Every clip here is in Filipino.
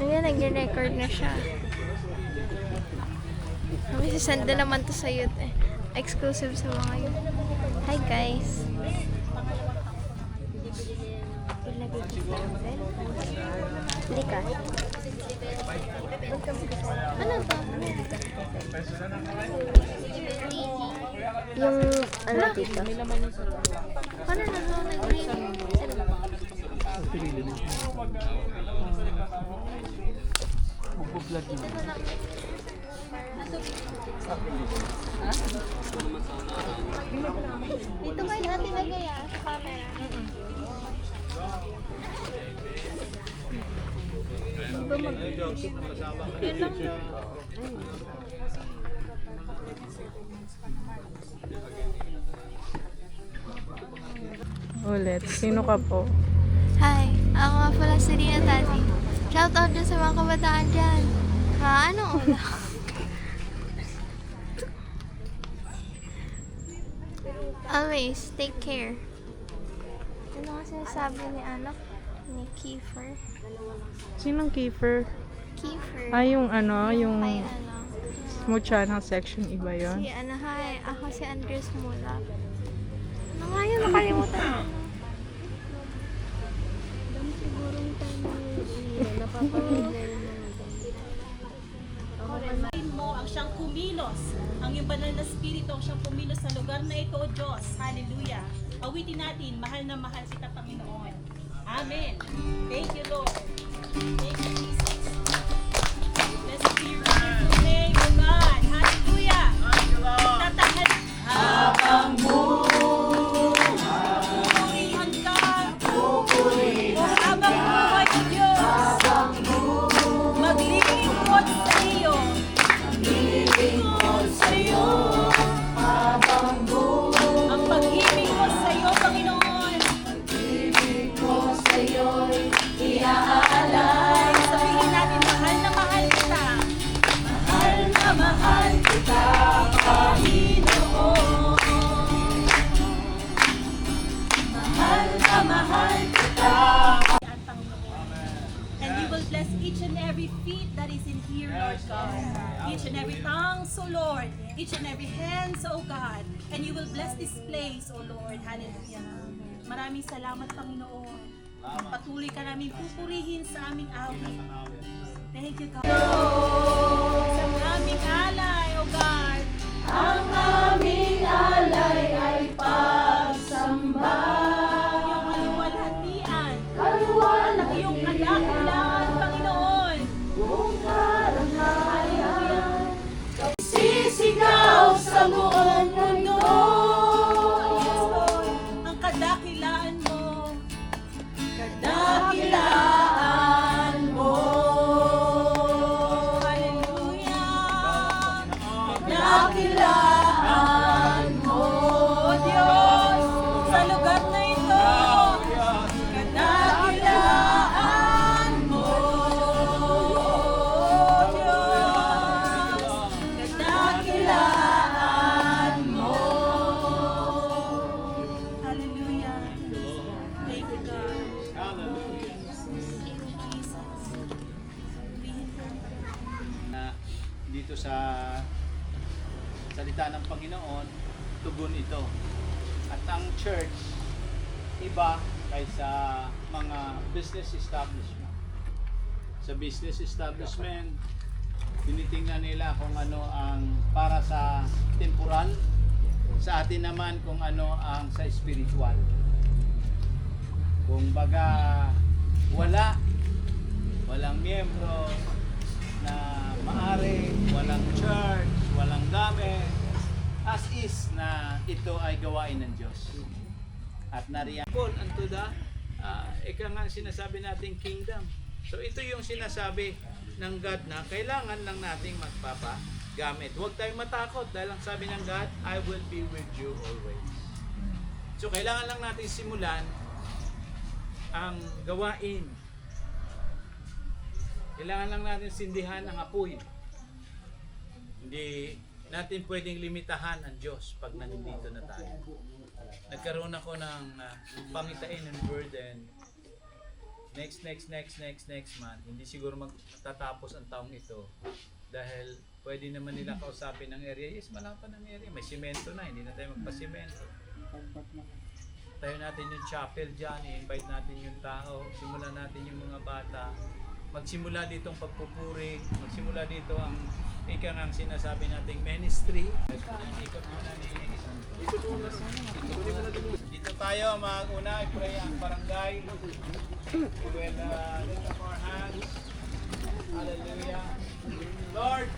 Ayan, nag-record na siya. Kami sasend na naman to sa youth eh. Exclusive sa mga youth. Hi guys! Hindi ka? Ano to? Yung ano dito? Paano na to? Bubog-vlog yun. Dito kayo natin lagay sa camera. Yan lang. Ulit. Sino ka po? Hi, ako nga pala si Rina Tati. Shoutout dyan sa mga kabataan dyan. Ano ulo? Always, take care. Ano nga sinasabi ni anak? Ni Kiefer. Sinong Kiefer? Kiefer. Yung ano, yung Kay ano. smooth channel section, iba yon. Si ano, hi. Ako si Andres Mula. Ano nga yun? Nakalimutan mo. Sigurong tayo napapanood na rin mo ang siyang kumilos. Ang iyong banal na spirito ang siyang kumilos sa lugar na ito, O Diyos. Hallelujah. Awitin natin, mahal na mahal kita, Panginoon. Amen. Thank you, Lord. Thank you, Jesus. Blessed be your wonderful name, O God. Hallelujah. Tatahal. Habang pupurihan ka. O habang buhay, O Diyos. Maglilingkod sa iyo. Maglilingkod sa iyo. Ang pag-ibig ko sa iyo, Panginoon. Pag-ibig ko sa iyo'y iaalay. Sabihin natin, mahal na mahal kita. Mahal na mahal kita, Panginoon. Mahal na mahal kita. And you will bless each and every feet that is in here, Lord God. Each and every tongue, so Lord. Each and every hands, O God. And you will bless this place, O Lord. Hallelujah. Maraming salamat, Panginoon. Patuloy ka namin pupurihin sa aming awit. Thank you, God. Sa aming alay, O God. Ang aming alay ay pagsamba. Iyong kaluwalhatian. Kaluwalhatian. Iyong kadakilaan, Panginoon. Buong karangalan. Sisigaw sa buong mundo. Yes, Lord. Ang kadakilaan mo. Kadakilaan mo. Hallelujah. Kadakilaan mo, Diyos, sa lugar na ito. Kadakilaan mo, Diyos. Kadakilaan mo. Hallelujah. Thank you, God. Na dito sa salita ng Panginoon, tugon ito. At ang church, iba kaysa mga business establishment. Sa business establishment, tinitingnan nila kung ano ang para sa temporal, sa atin naman kung ano ang sa spiritual. Kung baga walang miyembro na maari, walang church, walang gamit, as is na ito ay gawain ng Diyos. At nariyan unto the ika nga sinasabi nating kingdom. So ito yung sinasabi ng God na kailangan lang nating magpapagamit. Huwag tayong matakot dahil ang sabi ng God, I will be with you always. So kailangan lang natin simulan ang gawain Kailangan lang natin sindihan ang apoy. Hindi natin pwedeng limitahan ang Diyos pag nandito na tayo. Nagkaroon ako ng pangitain and burden. Next month. Hindi siguro magtatapos ang taong ito. Dahil pwede naman nila kausapin ng area. Yes, malapan ng area. May simento na. Hindi na tayo magpasimento. Tayo natin yung chapel dyan. I-invite natin yung tao. Simulan natin yung mga bata. Magsimula dito ang pagpupuri. Magsimula dito ang ika ng sinasabi nating ministry. Ikot muna ni dito tayo mag-una. I-pray ang barangay. We will lift up our hands. Hallelujah. Lord,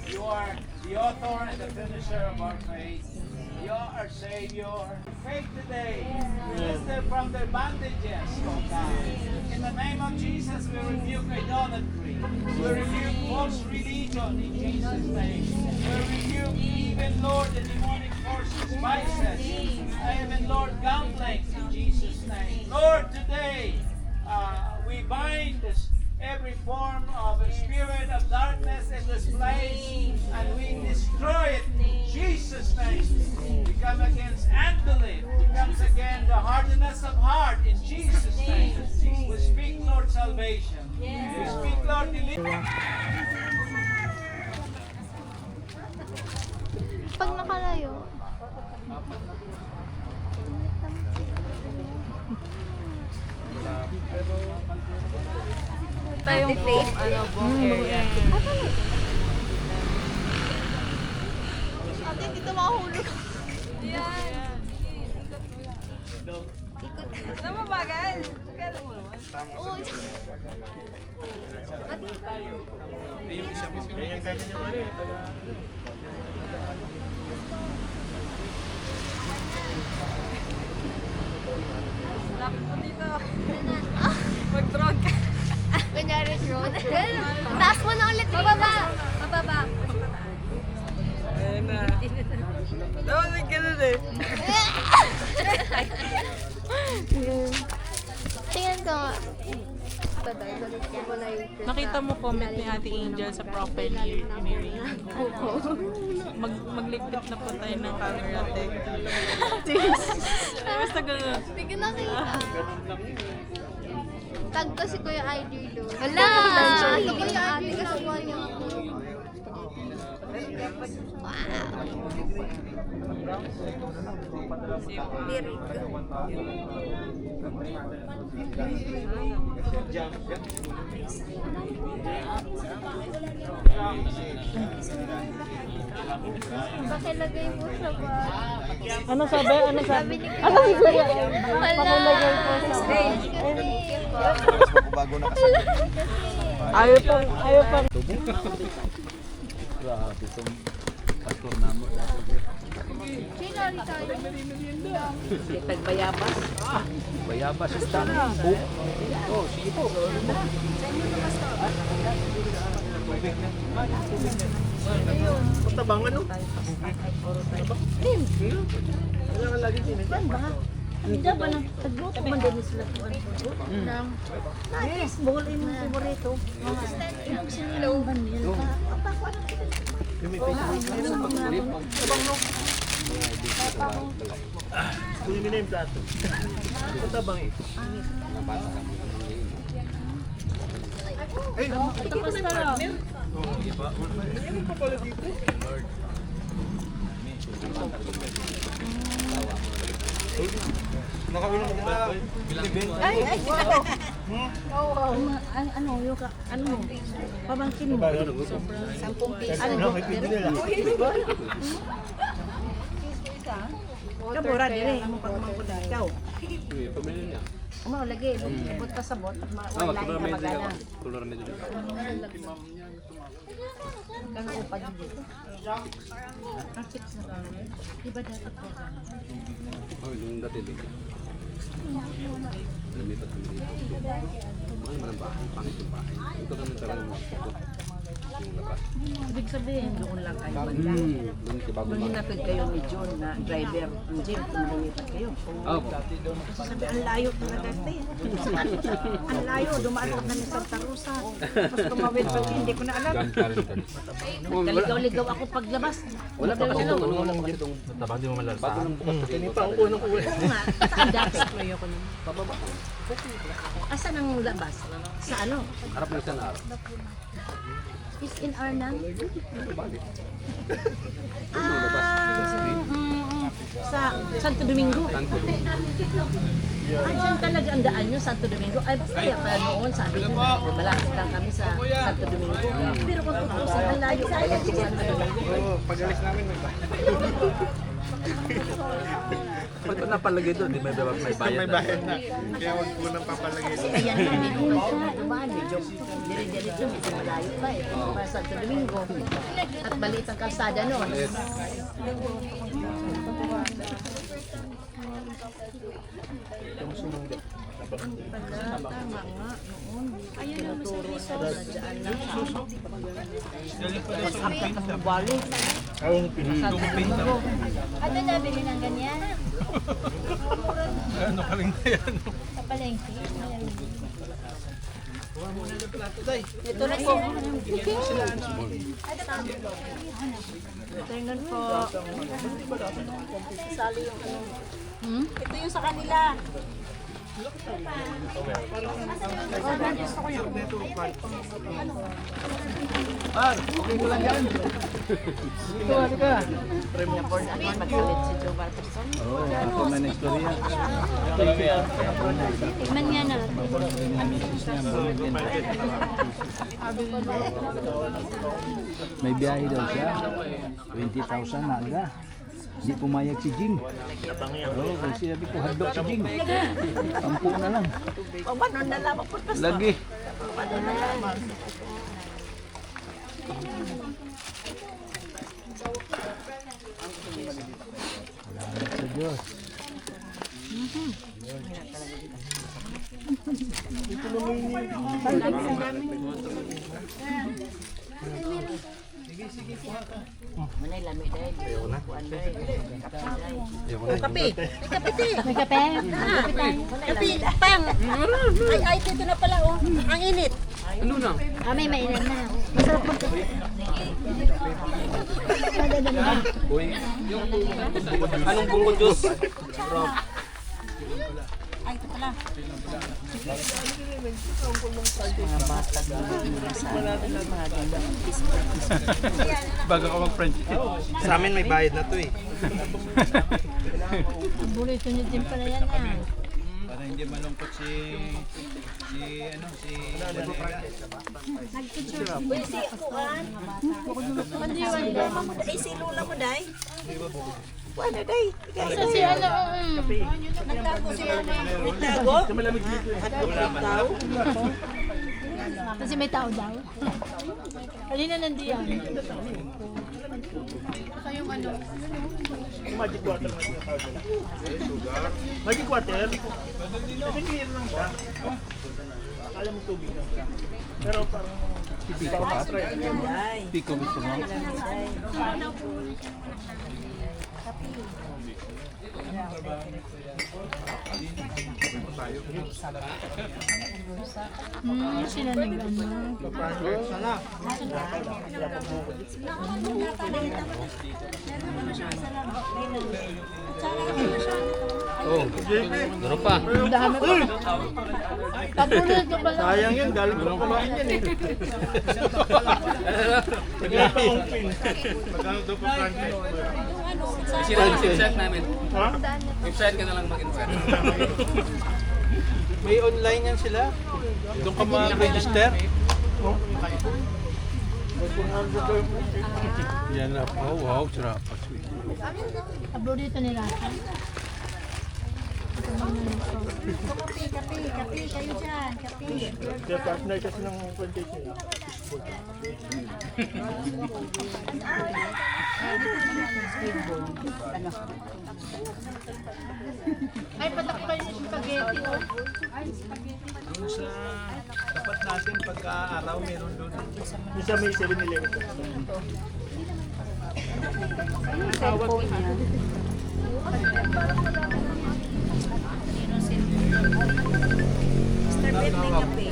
you are the author and the finisher of our faith. You are our Savior. Faith today, release them from their bondages, oh God. In the name of Jesus, we rebuke idolatry. We rebuke false religion in Jesus' name. We rebuke even, Lord, the demonic forces, vices, even, Lord, gambling in Jesus' name. Lord, today, we bind every form of a spirit of darkness in this place and we destroy it in Jesus' name. We come against unbelief. We come against the hardness of heart in Jesus' name. We speak, Lord, salvation. We speak, Lord, deliverance. Pag nakalayo. Ito yung buong area. Ate, dito makahulog. Oo. Mag-drone ka. Kunyari drone. Taas mo na ulit. Mababa. Mababa. Ayun na. Dapat ganun eh. Tingnan ko nga. Nakita mo comment ni Ate Angel sa profile ni Mary. Maglipit na po tayo ng camera, te. Basta ganun. Hindi ko nakita. Tag ko si Kuya ID doon. Hala! Si Kuya ID kasama niya. Lyric. Pakilagay mo sa bag. Ano sabi? Ano sabi? Ni Ano sabi Kuya? Pakilagay po sa Bago na kasama. Ayaw pa. Grabe itong pastor namin. Sino Ricardo? Bayabas. Bayabas sa stanong. Book. Oh, sige po. Patabang ano? Wala lagi din. Hindi ba nang tagluto man din sila ko ang Nice, bol yung favorito. Yung sinilang banil. Kunin mo na yung plato. Patabang eh. Ay, Tapos tara. ano pa pala dito? Nakawin mo ba? Ay. Ano yung ano? Pamangkin mo. 10 piso. Ano? Kabura dire mo pagmangko daw. Ano lagi, bot ka sa bot, wala ka magana. Kana upad dito. Ang chips na kami. Iba dapat ko. Oh, yung dati dito. Lumipat kami dito. Ang bahay, pangit yung bahay. Ito kami talagang Ibig sabihin, doon lang kayo. Doon si Bago Kung hinapid kayo ni John na driver ng jeep, kung lumipat kayo. Kasi sabi, ang layo talaga ito eh. Ang layo, dumaan pa kami sa Santa Rosa. Tapos tumawid pa hindi ko na alam. Kaligaw-ligaw ako paglabas. Wala pa kasi Ligaw-ligaw. itong ano kasi itong Tabang di mo malalasahan. Oo nga, saan dati? Asan ang labas? Sa ano? harap ng sanar. Is in Arnang? Sa Santo Domingo. Ay, saan talaga ang daan nyo, Santo Domingo? Ay, kaya pa noon, sabi ko, malapit lang kami sa Santo Domingo. Pero kung tutusin, ang layo sa Santo Domingo. Pag-alis namin, pag napalagay doon, di may bayad na. Kaya huwag po nang papalagay doon. Ayan lang, medyo dumaan, medyo diri-dirito, medyo malayo pa eh. Para Santo Domingo. At maliit ang kalsada noon. Tama nga, noon. Tinuturo sa dyan lang. Pag-akat ang balik. Santo Domingo. Ano nabili ng ganyan? Ano ka rin na yan? Sa palengke. Ito na po. Tingnan po. Sali yung ano. Ito yung sa kanila. Okay ko lang yan. Dito, halika. Magkulit si Joe Patterson. Oo, ako may na-istorya. Tignan nga na. May biyahe daw siya. 20,000 na aga. Hindi pumayag si Jing. Oo, kasi sabi ko, hadlok si Jing. 10 na lang. O ba, noon na lang po. Lagi. Salamat sa Diyos. Manay lami dahil. Ayaw na. Kape. May kape? Kape, pang. Ay, dito na pala oh. Ang init. Ah, may mainan na. Masarap po. Anong bungkod Diyos? Ay, ito pala. Bago ka mag-French. Sa amin may bayad na to eh. Burrito niyo din pala yan ah. Para hindi malungkot si Uy, si Kuan. Ay, si Lula mo, Day. Kuan na, Day. Kasi ano, Nagtago siya. Nagtago? At nagtago? kasi may tao daw. Halina nandiyan. Magic water. Magic water? Kasi clear lang siya. Akala mo tubig lang siya. Pero parang Piko gusto mo? Sila nag-ano. Oo. Meron pa. Pabulot ko pala. sayang yan, galing ko kumain yan eh. Bigla pa kong pin. Magkano daw pa Frankie? Website namin. Ha? Website ka na lang mag-insert. May online yan sila. Doon ka mag-register. Yan na po. Wow, sarap. Pabulot nila. Kape kayo dyan. Kape. Kaya partner kasi ng franchise nila. Ay, patakpan yung spaghetti oh. Doon sa tapat natin pag pagka-araw meron doon. Yung sa may 7-Eleven. Mr. Bet, may kape.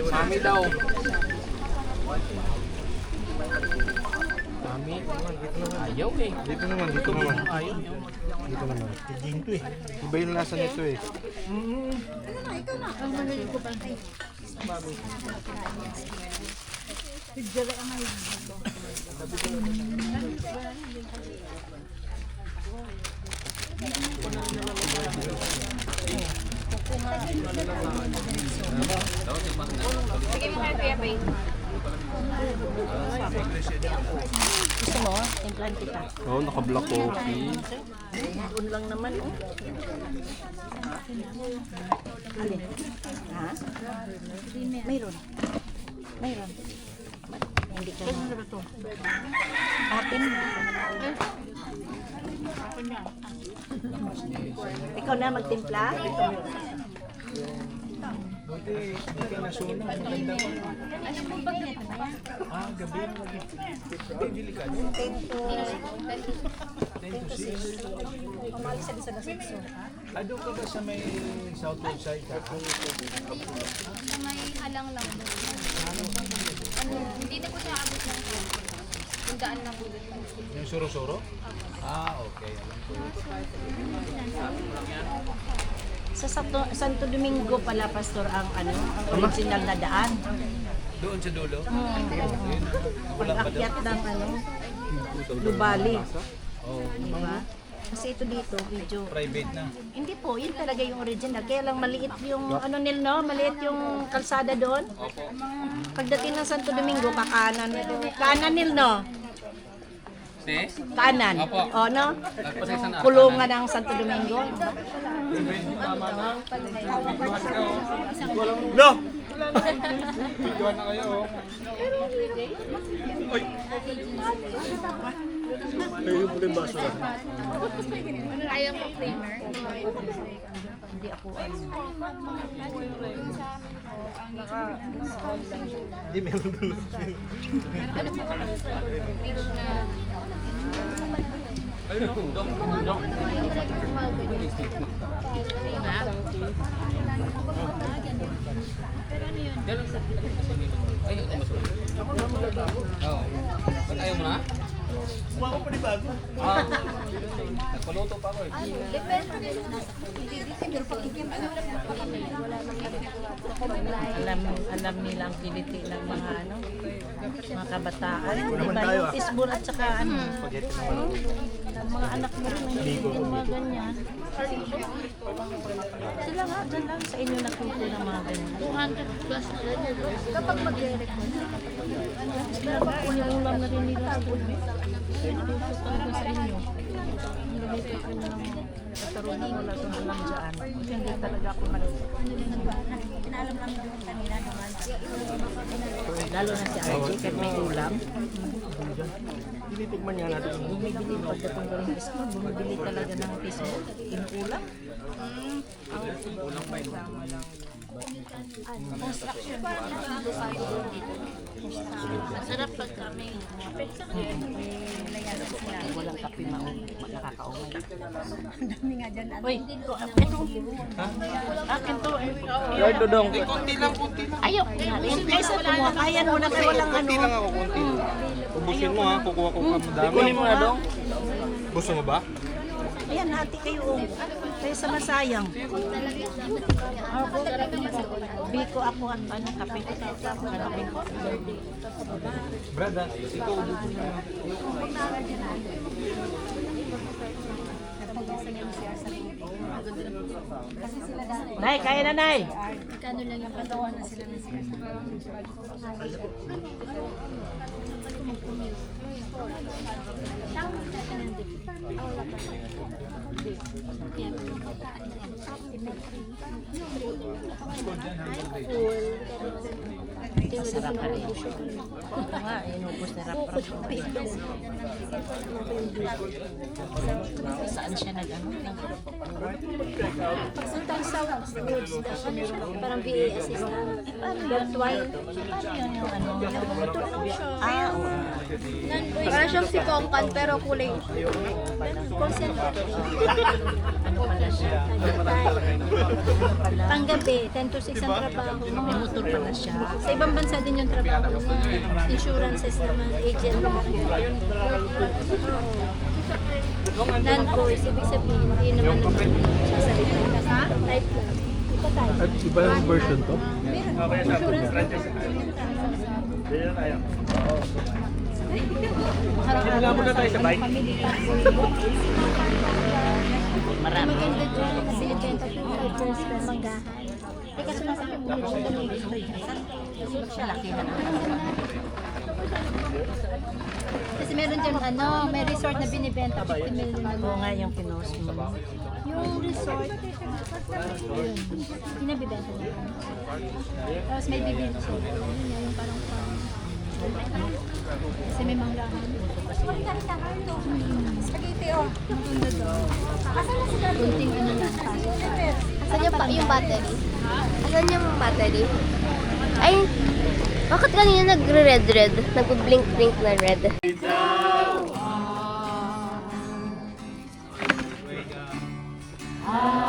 Mami daw. Mami, ayaw eh. Dito naman. Dito naman. Tiging to eh. Iba yung lasa nito eh. Gusto mo? Timplan kita. Oh, naka-black coffee. Un lang naman, oh. Alin? Ha? Mayroon. Mayroon. Hindi ka na. Atin. Ikaw na magtimpla? Doon ka ba sa may southward side? Sa may alang lang. Hindi na po siya abot ng yung daan na po doon. Yung suro-suro? Okay. Alam ko. Sa Santo Domingo pala, Pastor, ang original na daan. Doon sa dulo? Pag-akyat ng Lubali. Diba? Kasi ito dito, medyo... Private na. Hindi po, yun talaga yung original. Kaya lang maliit yung, maliit yung kalsada doon. Pagdating ng Santo Domingo, kakanan. Kanan nil, no? Kanan. O, no? Kulungan ng Santo Domingo. No! Ay, yung puting baso lang. Ayaw mo creamer? Hindi ako Hindi, meron doon. Ayaw mo na? Kuha ko pa ni bago. Nagpaluto pa ako eh. alam nila ang kiliti ng mga mga kabataan. Diba yung fishball at saka mga anak mo rin yung mga ganyan. Sila nga, dyan lang sa inyo natuto ng mga ganyan. 200 plus na ganyan. Kapag mag-record. Sila ba, ulam na rin nila sa bulbi. Natuto talaga sa inyo. Nilito ko ng katarungan wala itong alam dyan. Kasi hindi talaga ako lalo na si Archie, kahit may ulam. Tinitigman niya natin. Bumibili pagdating ko rin school, bumibili talaga ng fishball. Yung ulam. Masarap pag kami. Walang kape nakakaumay. Uy, ito. Akin to. Lord Dodong. Ayaw. Kaysa kumuha. Kaya mo na kayo walang Kunti lang ako, kunti. Ubusin mo ha, kukuha ko ka madami. Kunin mo na dong. Gusto mo ba? Ayan, hati kayo. Kaya sa masayang. Biko ako at kape. Kape. Brada, ikaw ubusin mo. Nay, kaya na, Nay. Kano lang yung patawa na sila ng siya. Masarap ka rin. Oo nga, inubos na rap-rap. Saan siya nag-ano? Sometimes sa woods, parang VA assistant. Virtual. Ah, oo. Parang siyang si Kongkan pero kulay. Call center. Ano pala siya? Panggabi, 10 to 6 ang trabaho. May motor pala siya. Sa ibang bansa din yung trabaho niya. Insurances naman, agent naman. Non-course, ibig sabihin, hindi naman sasalita. Type lang. Ito tayo. At iba yung version to? Insurance. Simula muna tayo sa bike. Marami. Maganda dyan kasi ibenta 25 per manggahan. Eh kaso nasa Laki na kasi meron dyan may resort na binibenta 50 million Oo naman. nga yung pinost mo. Yung resort, yun, pinabibenta niya. Tapos may bibili siya. Yun nga, yung parang farm. Kasi may manggahan. Spaghetti maganda daw. Kunting ano lang. Asan yung battery? Asan yung battery? Ay, bakit kanina nagre-red? Nag-blink-blink na red. Ah.